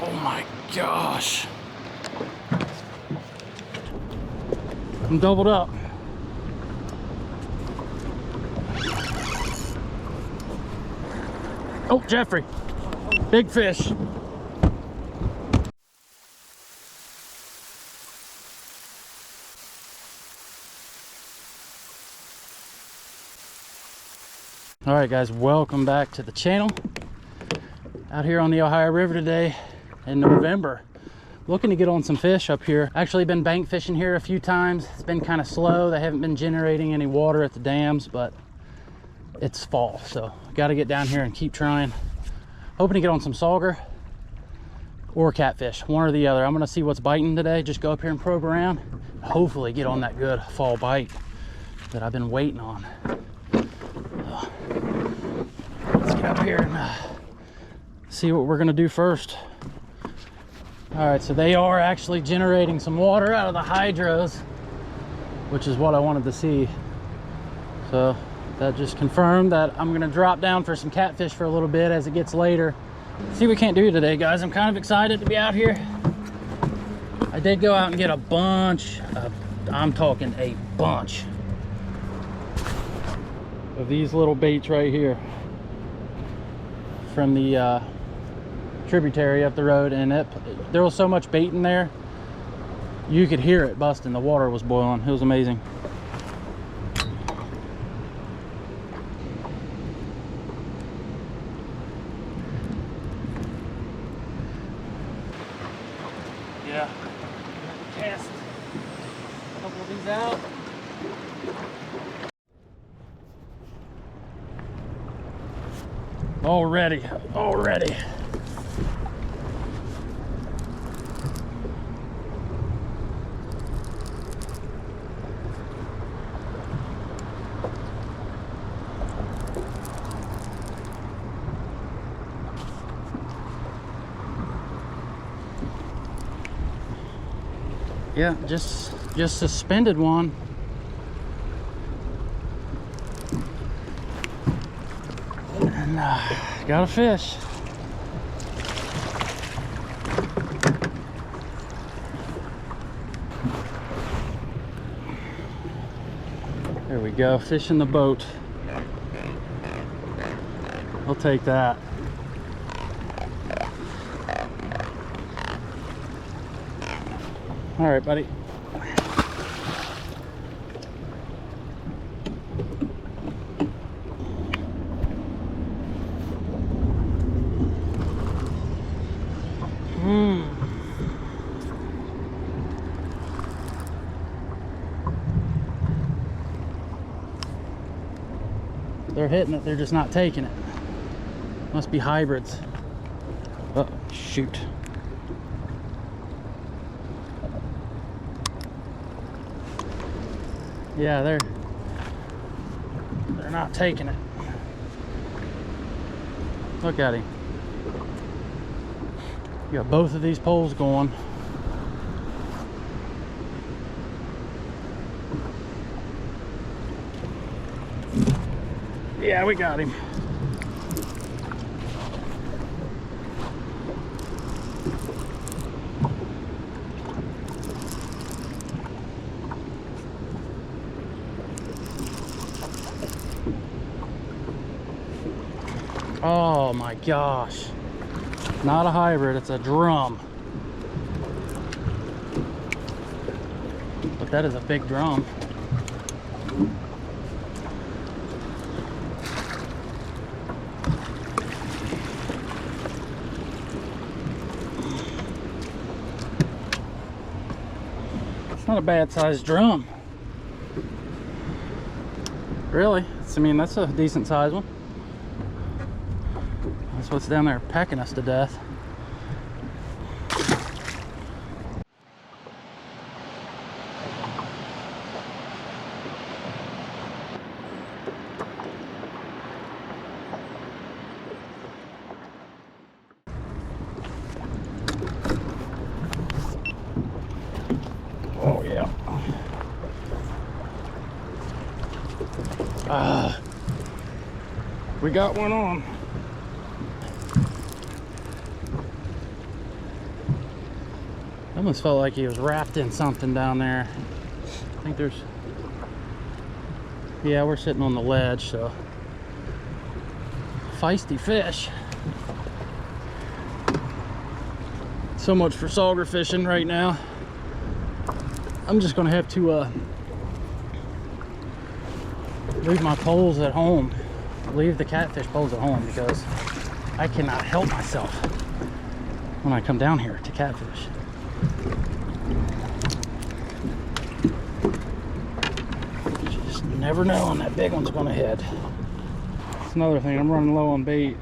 Oh my gosh. I'm doubled up. Oh, Jeffrey. Big fish. All right, guys, welcome back to the channel. Out here on the Ohio River today in November, looking to get on some fish up here. Actually been bank fishing here a few times. It's been kind of slow. They haven't been generating any water at the dams, but it's fall, so got to get down here and keep trying. Hoping to get on some sauger or catfish, one or the other. I'm gonna see what's biting today, just go up here and probe around, hopefully get on that good fall bite that I've been waiting on. Let's get up here and see what we're gonna do first. All right, so they are actually generating some water out of the hydros, which is what I wanted to see. So that just confirmed that I'm gonna drop down for some catfish for a little bit as it gets later. See what we can't do today, guys. I'm kind of excited to be out here. I did go out and get a bunch of, I'm talking a bunch of these little baits right here from the tributary up the road, and there was so much bait in there you could hear it busting. The water was boiling. It was amazing. Yeah, cast a couple of these out. Already. Yeah, just suspended one. And got a fish. There we go, fish in the boat. I'll take that. All right, buddy. They're hitting it, they're just not taking it. Must be hybrids. Oh, shoot. Yeah, they're not taking it. Look at him. You got both of these poles going. Yeah, we got him. Oh my gosh. Not a hybrid, it's a drum. But that is a big drum. It's not a bad sized drum. Really? I mean, that's a decent sized one. That's what's down there pecking us to death. Oh yeah. We got one on. Almost felt like he was wrapped in something down there. I think there's, yeah, we're sitting on the ledge, so feisty fish. So much for sauger fishing right now. I'm just gonna have to leave my poles at home, leave the catfish poles at home, because I cannot help myself when I come down here to catfish. You just never know when that big one's gonna hit. That's another thing, I'm running low on bait.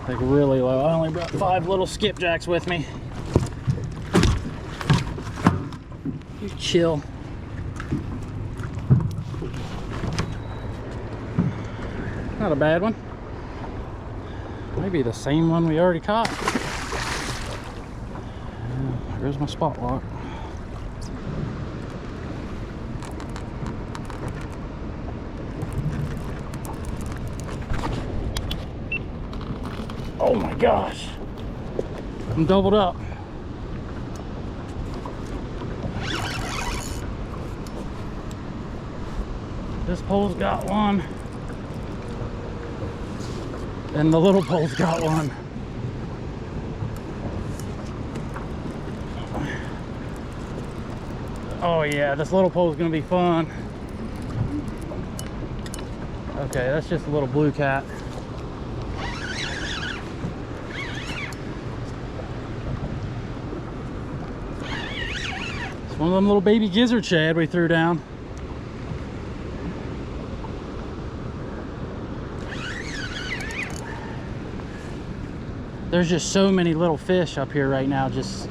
Like really low. I only brought 5 little skipjacks with me. You chill. Not a bad one. Maybe the same one we already caught. There's my spot lock. Oh my gosh. I'm doubled up. This pole's got one. And the little pole's got one. Oh yeah, this little pole's gonna be fun. Okay, that's just a little blue cat. It's one of them little baby gizzard shad we threw down. There's just so many little fish up here right now, just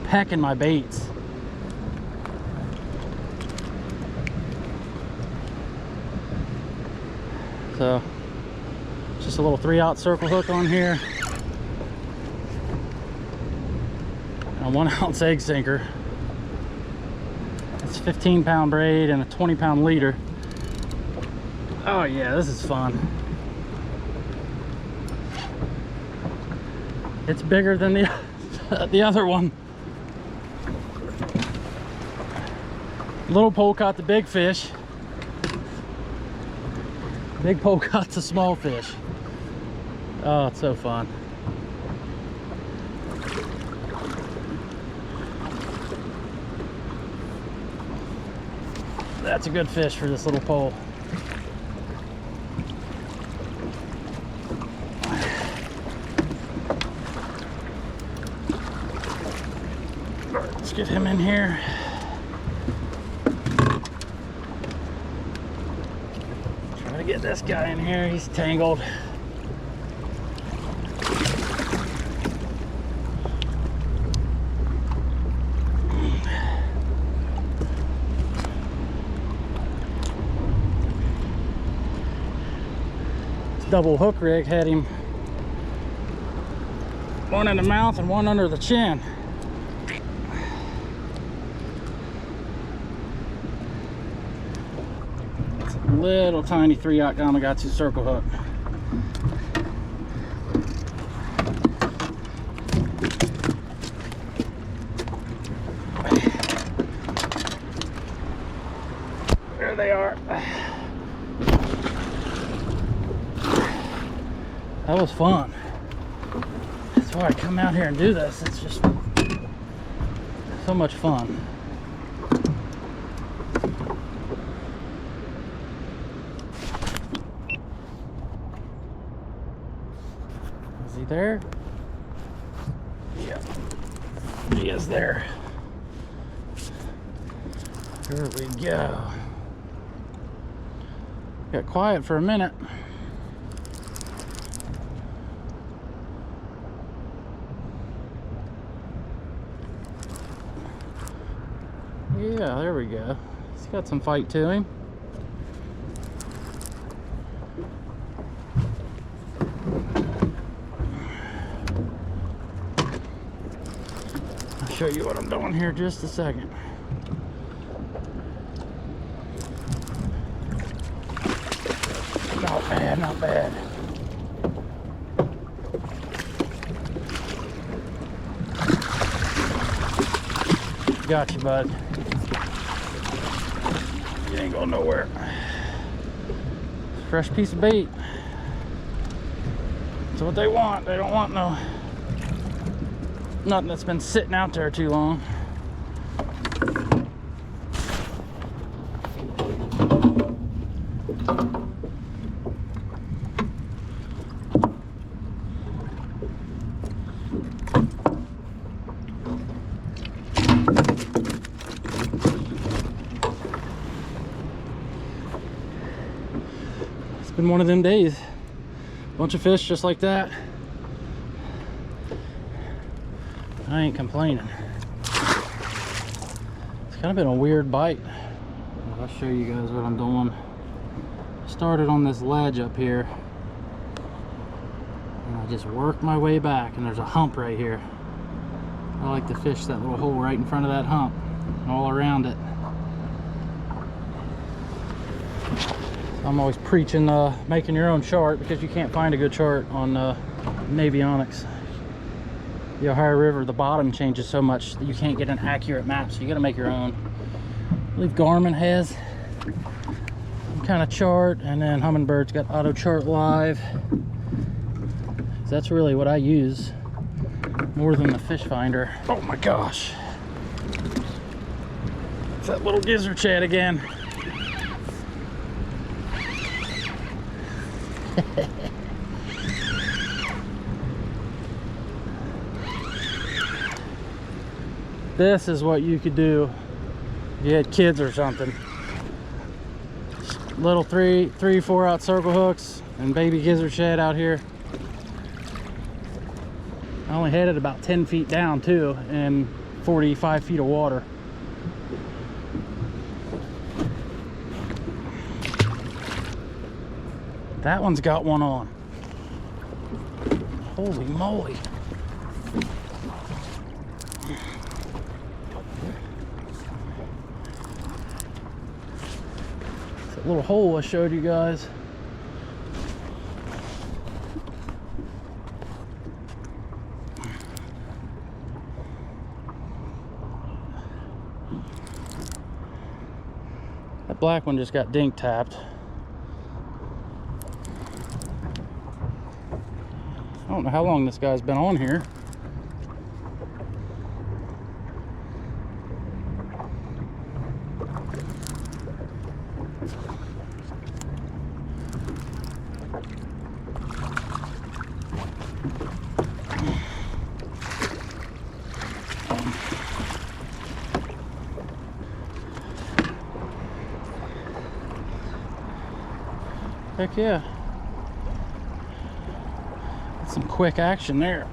pecking my baits. So, just a little 3/0 circle hook on here. And a 1-ounce egg sinker. It's a 15-pound braid and a 20-pound leader. Oh yeah, this is fun. It's bigger than the other one. Little pole caught the big fish. Big pole caught the small fish. Oh, it's so fun. That's a good fish for this little pole. Let's get him in here. Try to get this guy in here. He's tangled. This double hook rig had him one in the mouth and one under the chin. Little tiny 3/0 Gamakatsu circle hook. There they are. That was fun. That's why I come out here and do this. It's just so much fun. There? Yeah. He is there. There we go. Got quiet for a minute. Yeah, there we go. He's got some fight to him. Show you what I'm doing here just a second. Not bad, not bad. Got you, bud. You ain't going nowhere. Fresh piece of bait. That's what they want. They don't want nothing that's been sitting out there too long. It's been one of them days. Bunch of fish just like that. I ain't complaining. It's kind of been a weird bite. I'll show you guys what I'm doing. Started on this ledge up here, and I just worked my way back, and there's a hump right here. I like to fish that little hole right in front of that hump and all around it. I'm always preaching making your own chart, because you can't find a good chart on Navionics. The Ohio River, the bottom changes so much that you can't get an accurate map, so you got to make your own. I believe Garmin has some kind of chart, and then Hummingbird's got Auto Chart Live. So that's really what I use more than the fish finder. Oh my gosh, it's that little gizzard shad again. This is what you could do if you had kids or something. Little 3-4 out circle hooks and baby gizzard shad out here. I only had it about 10 feet down too, and 45 feet of water. That one's got one on. Holy moly. That little hole I showed you guys. That black one just got dink tapped. I don't know how long this guy's been on here. Heck yeah. Some quick action there.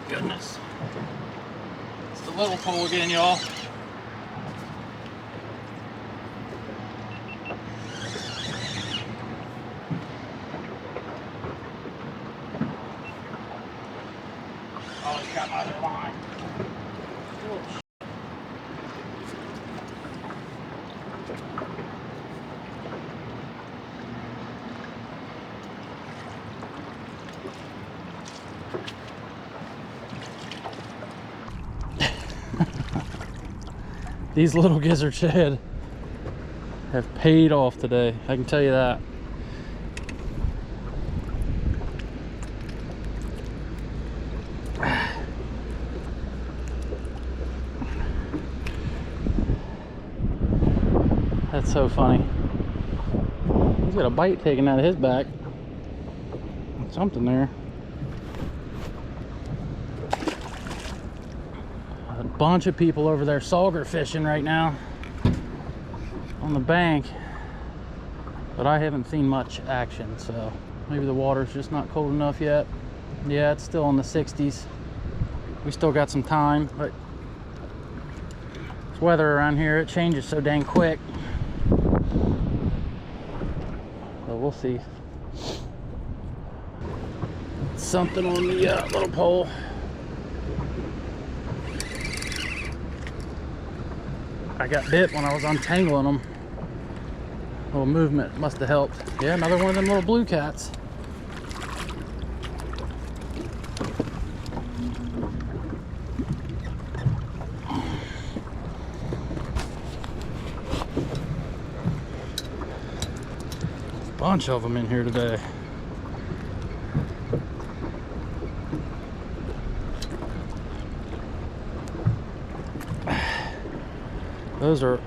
Goodness. It's the little pole again, y'all. Oh, he's got my other line. These little gizzard shad have paid off today, I can tell you that. That's so funny. He's got a bite taken out of his back. Something there. A bunch of people over there sauger fishing right now on the bank, but I haven't seen much action, so maybe the water's just not cold enough yet. Yeah, it's still in the 60s. We still got some time, but it's weather around here. It changes so dang quick. But we'll see. Something on the little pole. I got bit when I was untangling them. A little movement must have helped. Yeah, another one of them little blue cats. Bunch of them in here today.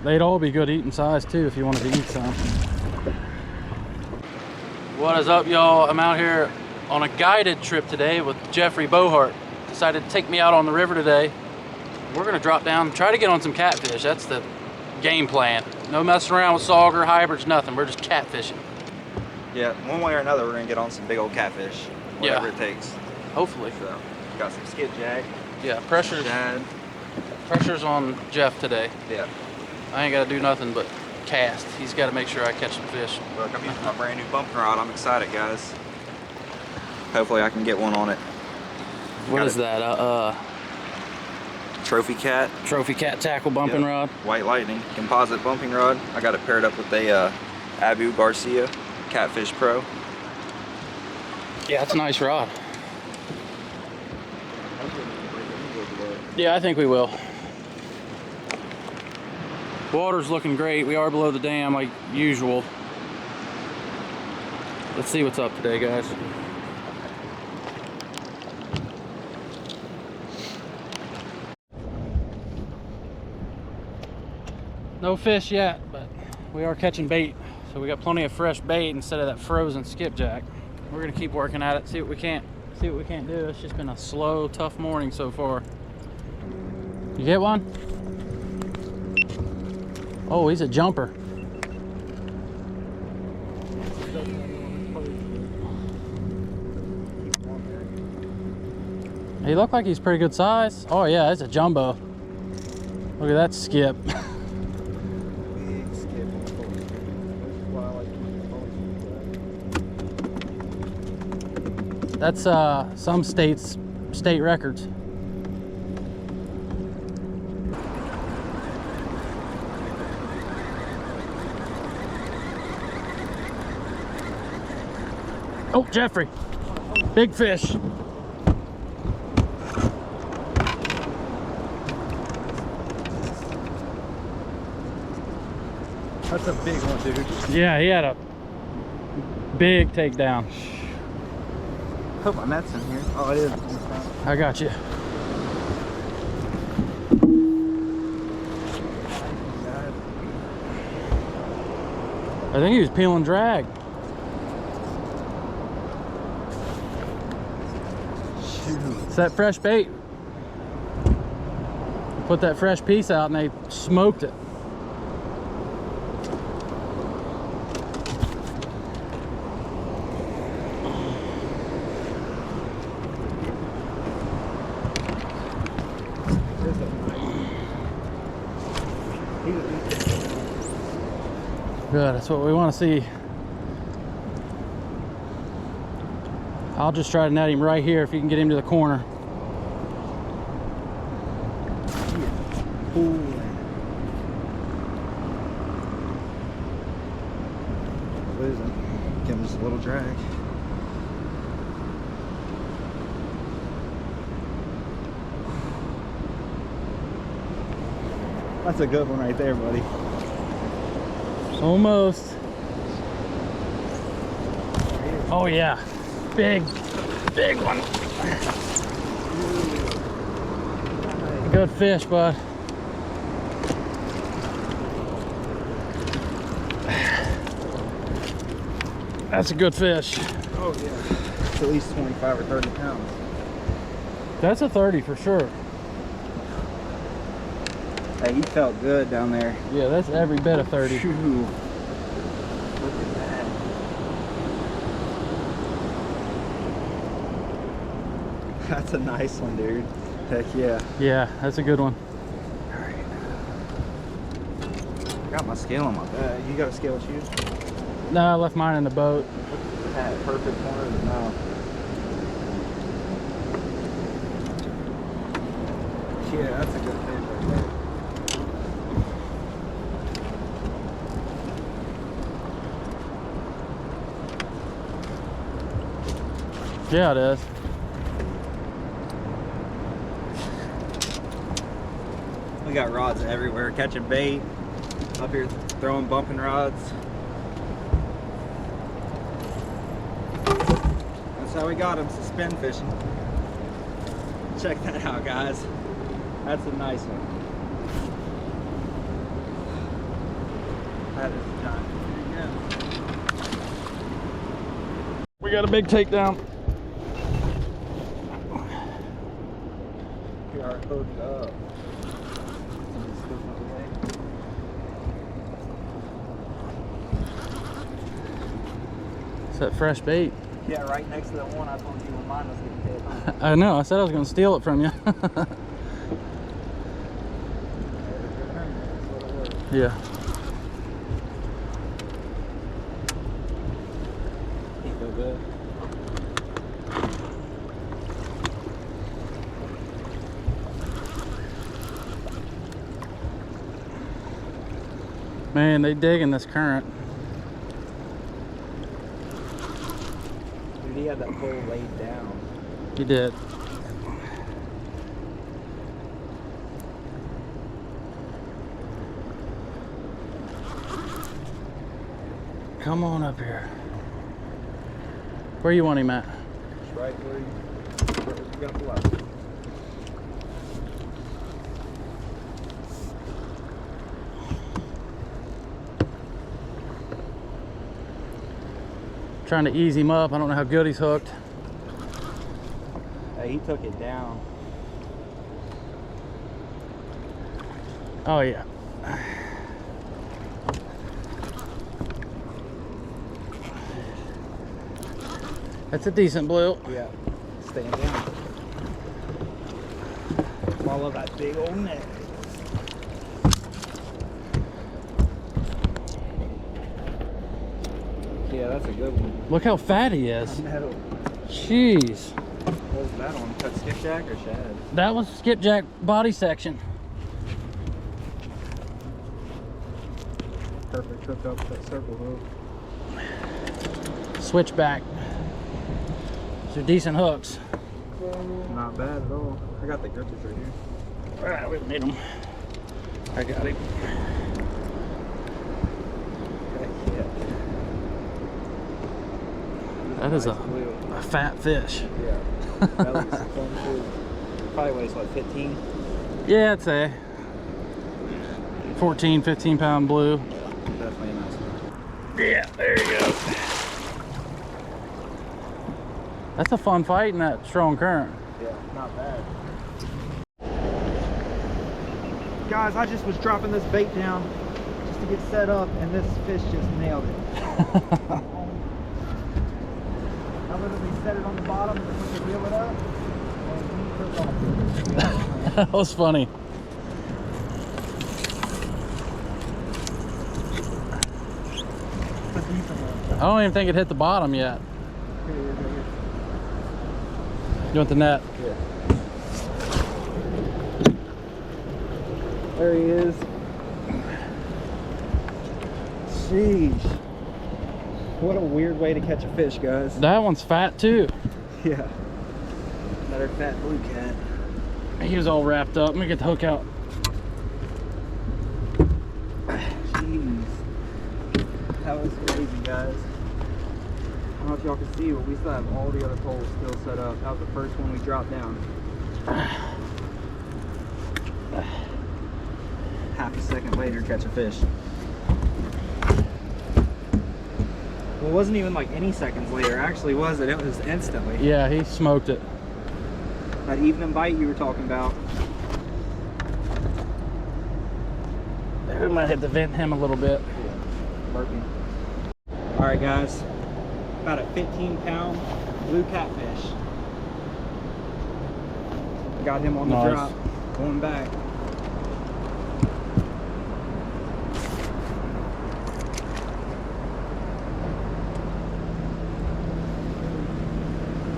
They'd all be good eating size too if you wanted to eat some. What is up, y'all? I'm out here on a guided trip today with Jeffrey Bohart. Decided to take me out on the river today. We're gonna drop down, try to get on some catfish. That's the game plan. No messing around with sauger, hybrids, nothing. We're just catfishing. Yeah, one way or another, we're gonna get on some big old catfish, whatever it takes. Hopefully. So, got some skipjack. Yeah, pressure's on Jeff today. Yeah. I ain't gotta do nothing but cast. He's gotta make sure I catch some fish. Look, I'm using my brand new bumping rod. I'm excited, guys. Hopefully I can get one on it. What is that? Trophy cat. Trophy cat tackle bumping rod. White Lightning composite bumping rod. I got it paired up with a Abu Garcia Catfish Pro. Yeah, that's a nice rod. Yeah, I think we will. Water's looking great. We are below the dam like usual. Let's see what's up today, guys. No fish yet, but we are catching bait. So we got plenty of fresh bait instead of that frozen skipjack. We're gonna keep working at it, see what we can't do. It's just been a slow, tough morning so far. You get one? Oh, he's a jumper. He looked like he's pretty good size. Oh yeah, it's a jumbo. Look at that skip. That's some states' state records. Oh, Jeffrey, big fish. That's a big one, dude. Yeah, he had a big takedown. Hope my net's in here. Oh, it is. I got you. I think he was peeling drag. It's that fresh bait. Put that fresh piece out and they smoked it. Good, that's what we want to see. I'll just try to net him right here if you can get him to the corner. Losing. Give him just a little drag. That's a good one right there, buddy. Almost. Oh yeah, big one. Good fish, bud. That's a good fish. Oh yeah, it's at least 25 or 30 pounds. That's a 30 for sure. Hey, he felt good down there. Yeah, that's every bit of 30. Shoo. Look at that. That's a nice one, dude. Heck yeah. Yeah, that's a good one. All right. not scale them like that. You got a scale with you? No, I left mine in the boat. Look at that perfect corner of the mouth. Yeah, that's a good fish right there. Yeah, it is. We got rods everywhere, catching bait, up here throwing bumping rods. That's how we got them, suspend fishing. Check that out, guys. That's a nice one. That is a giant. We got a big takedown. We are hooked up. It's that fresh bait. Yeah, right next to the one I told you when mine was getting hit. Huh? I know, I said I was gonna steal it from you. Yeah. He feel good. Man, they dig in this current. Dude, he had that pole laid down. He did. Come on up here. Where you want him at? Just right where you got the left. Trying to ease him up. I don't know how good he's hooked. Hey, he took it down. Oh yeah. That's a decent blue. Yeah, staying down. Follow that big old net. Yeah, that's a good one. Look how fat he is. No. Jeez. What was that on? Cut skipjack or shad? That was skipjack body section. Perfect hook up with that circle hook. Switchback. These are decent hooks. Not bad at all. I got the grippers right here. All right, we don't need them. I got him. That is a fat fish. Yeah. Belly's fun too. Probably weighs what, 15? Yeah, I'd say 14, 15 pound blue. Definitely a nice one. Yeah, there you go. That's a fun fight in that strong current. Yeah, not bad. Guys, I just was dropping this bait down just to get set up, and this fish just nailed it. I literally set it on the bottom and then went to reel it up, and he took off with it. That was funny. It's a decent one. I don't even think it hit the bottom yet. Here. You want the net? Yeah. There he is. Sheesh. What a weird way to catch a fish, guys. That one's fat too. Yeah. Another fat blue cat. He was all wrapped up. Let me get the hook out. Jeez. That was crazy, guys. I don't know if y'all can see, but we still have all the other poles still set up. That was the first one we dropped down. Half a second later, catch a fish. Well, it wasn't even like any seconds later, actually, was it? It was instantly. Yeah, he smoked it. That evening bite you were talking about. We might have to vent him a little bit. Yeah, burping. All right, guys. About a 15-pound blue catfish. Got him on the Nice. drop. Going back.